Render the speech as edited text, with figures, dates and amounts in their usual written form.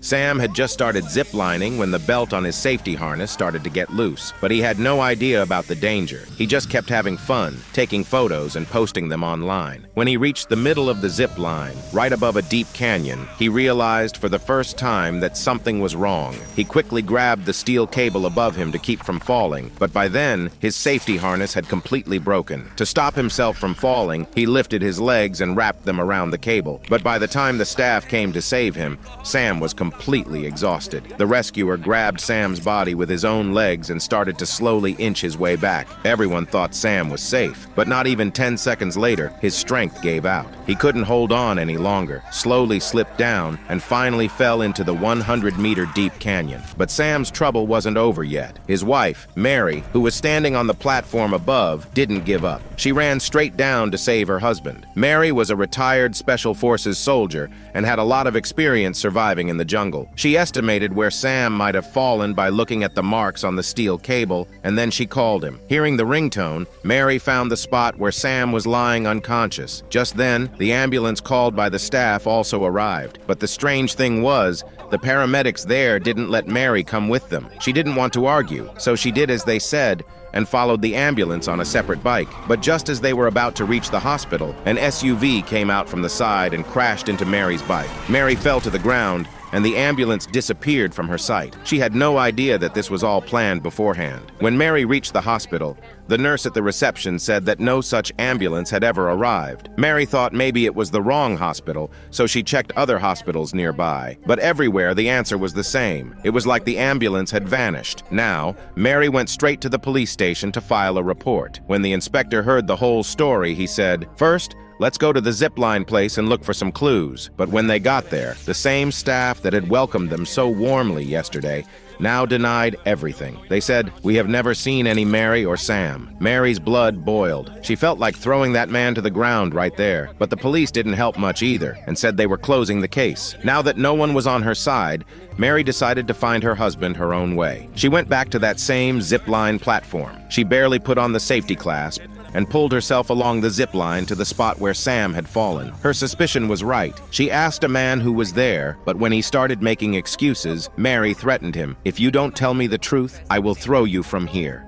Sam had just started ziplining when the belt on his safety harness started to get loose, but he had no idea about the danger. He just kept having fun, taking photos and posting them online. When he reached the middle of the zip line, right above a deep canyon, he realized for the first time that something was wrong. He quickly grabbed the steel cable above him to keep from falling, but by then, his safety harness had completely broken. To stop himself from falling, he lifted his legs and wrapped them around the cable. But by the time the staff came to save him, Sam was completely exhausted. The rescuer grabbed Sam's body with his own legs and started to slowly inch his way back. Everyone thought Sam was safe, but not even 10 seconds later, his strength gave out. He couldn't hold on any longer, slowly slipped down, and finally fell into the 100-meter deep canyon. But Sam's trouble wasn't over yet. His wife, Mary, who was standing on the platform above, didn't give up. She ran straight down to save her husband. Mary was a retired Special Forces soldier and had a lot of experience surviving in the jungle. She estimated where Sam might have fallen by looking at the marks on the steel cable, and then she called him. Hearing the ringtone, Mary found the spot where Sam was lying unconscious. Just then, the ambulance called by the staff also arrived. But the strange thing was, the paramedics there didn't let Mary come with them. She didn't want to argue, so she did as they said and followed the ambulance on a separate bike. But just as they were about to reach the hospital, an SUV came out from the side and crashed into Mary's bike. Mary fell to the ground, and the ambulance disappeared from her sight. She had no idea that this was all planned beforehand. When Mary reached the hospital, the nurse at the reception said that no such ambulance had ever arrived. Mary thought maybe it was the wrong hospital, so she checked other hospitals nearby. But everywhere the answer was the same. It was like the ambulance had vanished. Now, Mary went straight to the police station to file a report. When the inspector heard the whole story, he said, "First, let's go to the zipline place and look for some clues." But when they got there, the same staff that had welcomed them so warmly yesterday now denied everything. They said, "We have never seen any Mary or Sam." Mary's blood boiled. She felt like throwing that man to the ground right there. But the police didn't help much either and said they were closing the case. Now that no one was on her side, Mary decided to find her husband her own way. She went back to that same zipline platform. She barely put on the safety clasp and pulled herself along the zip line to the spot where Sam had fallen. Her suspicion was right. She asked a man who was there, but when he started making excuses, Mary threatened him, "If you don't tell me the truth, I will throw you from here."